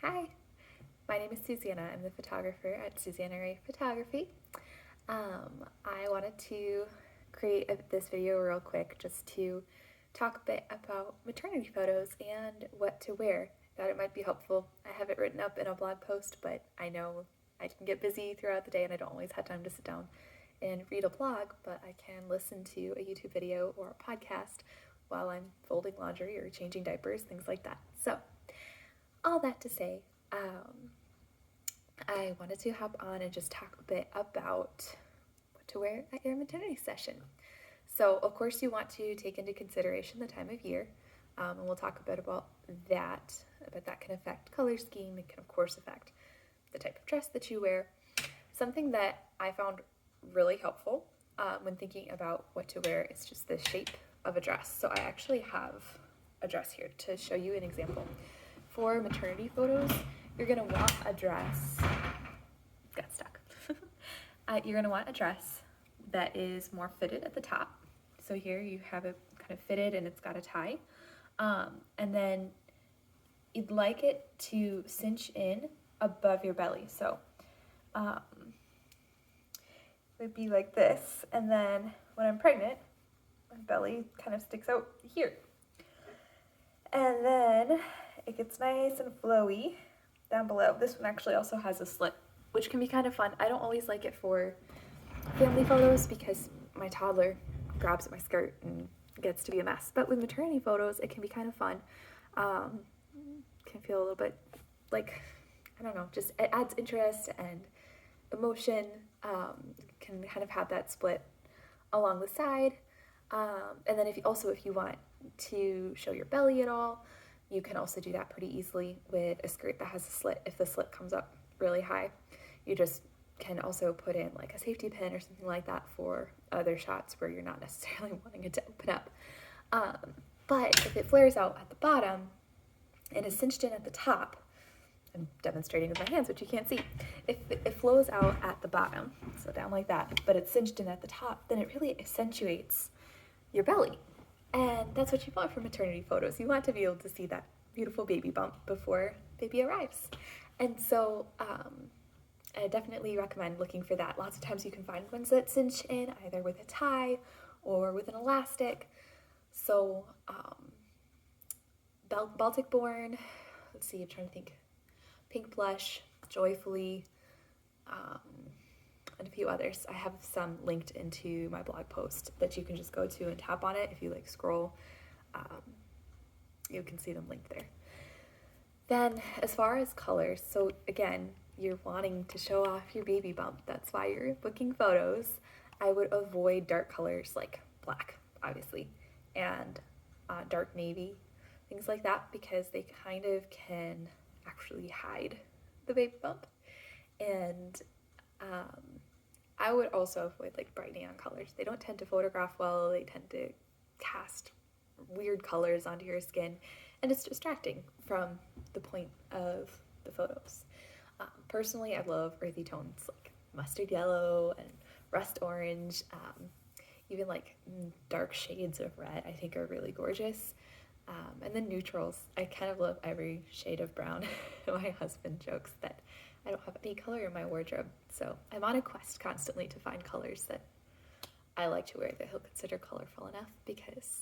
Hi, my name is Susanna. I'm the photographer at Susanna Ray Photography. I wanted to create this video real quick just to talk a bit about maternity photos and what to wear. Thought it might be helpful. I have it written up in a blog post, but I know I can get busy throughout the day and I don't always have time to sit down and read a blog, but I can listen to a YouTube video or a podcast while I'm folding laundry or changing diapers, things like that. So, all that to say, I wanted to hop on and just talk a bit about what to wear at your maternity session. So, of course, you want to take into consideration the time of year, and we'll talk a bit about that. But that can affect color scheme. It can, of course, affect the type of dress that you wear. Something that I found really helpful when thinking about what to wear is just the shape of a dress. So, I actually have a dress here to show you an example. For maternity photos, you're going to want a dress, got stuck. You're going to want a dress that is more fitted at the top. So here you have it kind of fitted and it's got a tie. And then you'd like it to cinch in above your belly. So it would be like this. And then when I'm pregnant, my belly kind of sticks out here. And then it gets nice and flowy down below. This one actually also has a slit, which can be kind of fun. I don't always like it for family photos because my toddler grabs at my skirt and gets to be a mess. But with maternity photos, it can be kind of fun. Can feel a little bit like, I don't know, just it adds interest and emotion. Can kind of have that split along the side. And then if you want to show your belly at all, you can also do that pretty easily with a skirt that has a slit. If the slit comes up really high, you just can also put in like a safety pin or something like that for other shots where you're not necessarily wanting it to open up. But if it flares out at the bottom and is cinched in at the top, I'm demonstrating with my hands, which you can't see. If it flows out at the bottom, so down like that, but it's cinched in at the top, then it really accentuates your belly. And that's what you want for maternity photos. You want to be able to see that beautiful baby bump before baby arrives. And so I definitely recommend looking for that. Lots of times you can find ones that cinch in either with a tie or with an elastic. So Baltic Born, let's see, I'm trying to think, Pink Blush, Joyfully, and a few others. I have some linked into my blog post that you can just go to and tap on it. If you like scroll, you can see them linked there. Then as far as colors, so again, you're wanting to show off your baby bump. That's why you're booking photos. I would avoid dark colors like black, obviously, and dark navy, things like that, because they kind of can actually hide the baby bump. And I would also avoid like bright neon colors. They don't tend to photograph well. They tend to cast weird colors onto your skin, and it's distracting from the point of the photos. Personally, I love earthy tones like mustard yellow and rust orange. Even like dark shades of red I think are really gorgeous. And then neutrals. I kind of love every shade of brown. My husband jokes that I don't have any color in my wardrobe, so I'm on a quest constantly to find colors that I like to wear that he'll consider colorful enough, because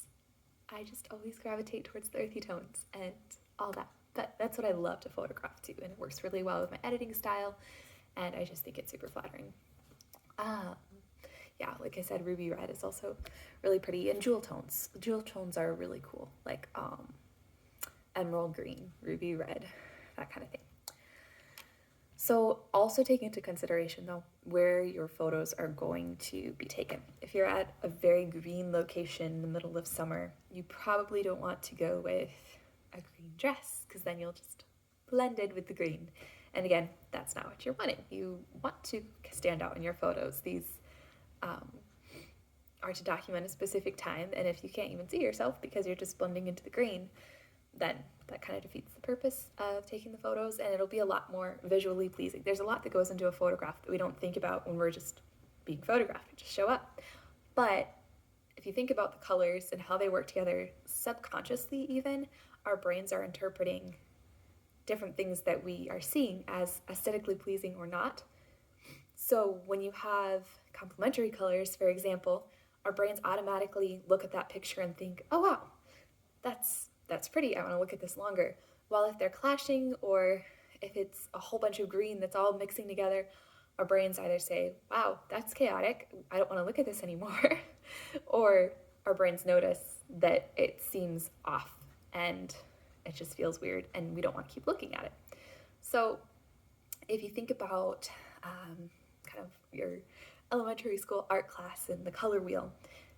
I just always gravitate towards the earthy tones and all that. But that's what I love to photograph too, and it works really well with my editing style, and I just think it's super flattering. Yeah, like I said, ruby red is also really pretty, and jewel tones. Jewel tones are really cool, like emerald green, ruby red, that kind of thing. So also take into consideration though where your photos are going to be taken. If you're at a very green location in the middle of summer, you probably don't want to go with a green dress, because then you'll just blend in with the green. And again, that's not what you're wanting. You want to stand out in your photos. These are to document a specific time, and if you can't even see yourself because you're just blending into the green, then that kind of defeats the purpose of taking the photos, and it'll be a lot more visually pleasing. There's a lot that goes into a photograph that we don't think about when we're just being photographed. We just show up. But if you think about the colors and how they work together subconsciously, even, our brains are interpreting different things that we are seeing as aesthetically pleasing or not. So when you have complementary colors, for example, our brains automatically look at that picture and think, oh wow, that's pretty, I want to look at this longer. While if they're clashing, or if it's a whole bunch of green that's all mixing together, our brains either say, wow, that's chaotic, I don't want to look at this anymore, or our brains notice that it seems off and it just feels weird and we don't want to keep looking at it. So if you think about kind of your elementary school art class and the color wheel,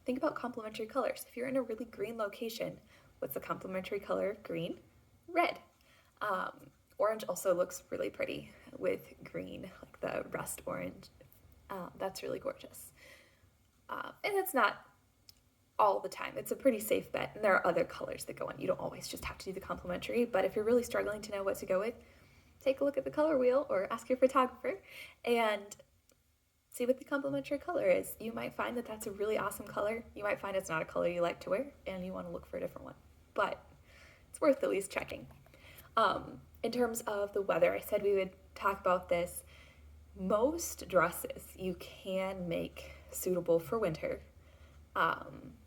think about complementary colors. If you're in a really green location, what's the complementary color of green? Red. Orange also looks really pretty with green, like the rust orange. That's really gorgeous. And that's not all the time. It's a pretty safe bet, and there are other colors that go in. You don't always just have to do the complementary, but if you're really struggling to know what to go with, take a look at the color wheel or ask your photographer and see what the complementary color is. You might find that that's a really awesome color. You might find it's not a color you like to wear and you want to look for a different one, but it's worth at least checking. In terms of the weather, I said we would talk about this. Most dresses you can make suitable for winter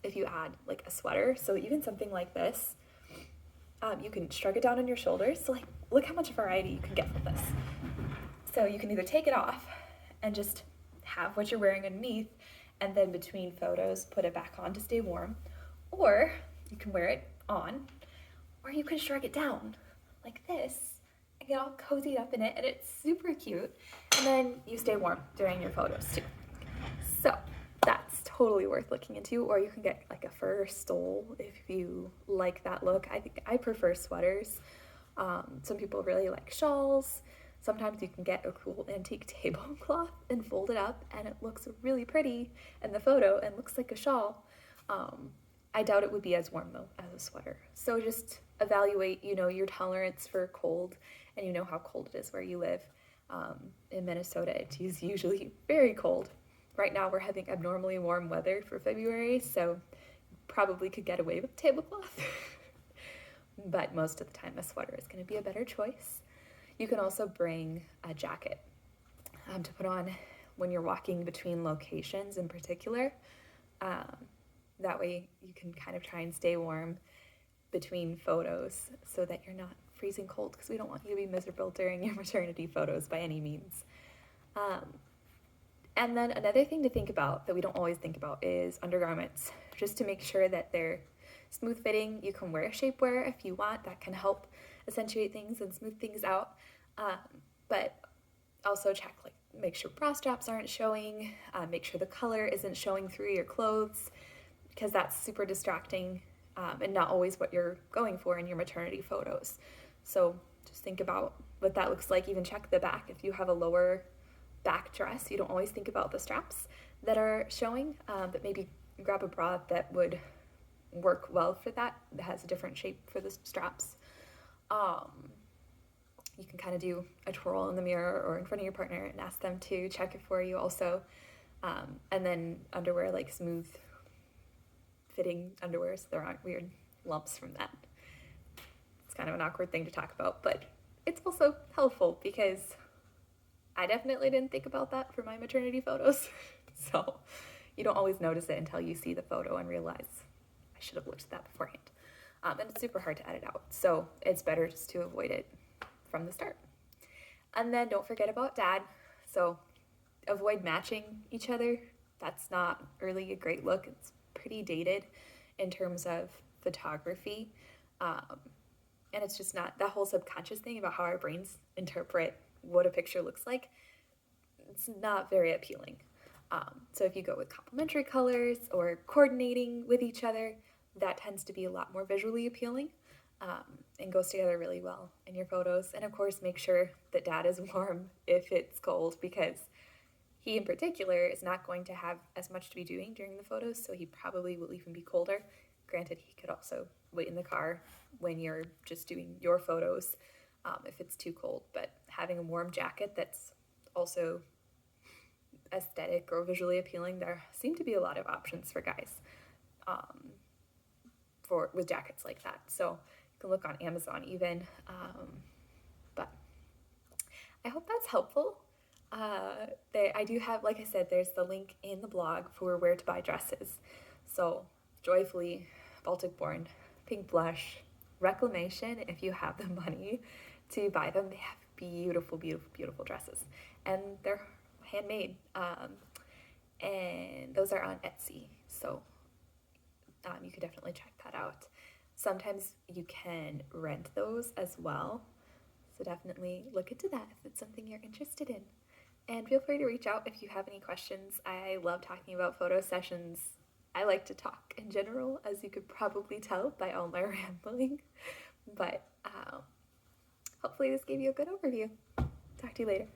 if you add like a sweater. So even something like this, you can shrug it down on your shoulders. So like, look how much variety you can get from this. So you can either take it off and just have what you're wearing underneath, and then between photos put it back on to stay warm, or you can wear it on, or you can shrug it down like this and get all cozied up in it, and it's super cute, and then you stay warm during your photos too. So that's totally worth looking into. Or you can get like a fur stole if you like that look. I think I prefer sweaters. Some people really like shawls. Sometimes you can get a cool antique tablecloth and fold it up, and it looks really pretty in the photo and looks like a shawl. I doubt it would be as warm though as a sweater. So just evaluate, your tolerance for cold, and you know how cold it is where you live. In Minnesota, it is usually very cold. Right now we're having abnormally warm weather for February, so probably could get away with tablecloth. But most of the time a sweater is going to be a better choice. You can also bring a jacket to put on when you're walking between locations in particular. That way you can kind of try and stay warm between photos so that you're not freezing cold, because we don't want you to be miserable during your maternity photos by any means. And then another thing to think about that we don't always think about is undergarments, just to make sure that they're smooth fitting. You can wear a shapewear if you want. That can help accentuate things and smooth things out. But also check, make sure bra straps aren't showing, make sure the color isn't showing through your clothes, because that's super distracting and not always what you're going for in your maternity photos. So just think about what that looks like. Even check the back. If you have a lower back dress, you don't always think about the straps that are showing, but maybe grab a bra that would work well for that has a different shape for the straps. You can kind of do a twirl in the mirror or in front of your partner and ask them to check it for you also. And then underwear, like smooth fitting underwear, so there aren't weird lumps from that. It's kind of an awkward thing to talk about, but it's also helpful because I definitely didn't think about that for my maternity photos. So you don't always notice it until you see the photo and realize I should have looked at that beforehand. And it's super hard to edit out, so it's better just to avoid it from the start. And then don't forget about dad. So avoid matching each other. That's not really a great look. It's pretty dated in terms of photography. And it's just not, that whole subconscious thing about how our brains interpret what a picture looks like, it's not very appealing. So if you go with complementary colors or coordinating with each other, that tends to be a lot more visually appealing and goes together really well in your photos. And of course, make sure that dad is warm if it's cold, because he in particular is not going to have as much to be doing during the photos, so he probably will even be colder. Granted, he could also wait in the car when you're just doing your photos if it's too cold, but having a warm jacket that's also aesthetic or visually appealing, there seem to be a lot of options for guys with jackets like that. So you can look on Amazon even. I hope that's helpful. I do have, like I said, there's the link in the blog for where to buy dresses. So, Joyfully, Baltic Born, Pink Blush, Reclamation, if you have the money to buy them, they have beautiful, beautiful, beautiful dresses. And they're handmade. And those are on Etsy. So, you could definitely check that out. Sometimes you can rent those as well. So definitely look into that if it's something you're interested in. And feel free to reach out if you have any questions. I love talking about photo sessions. I like to talk in general, as you could probably tell by all my rambling. But hopefully this gave you a good overview. Talk to you later.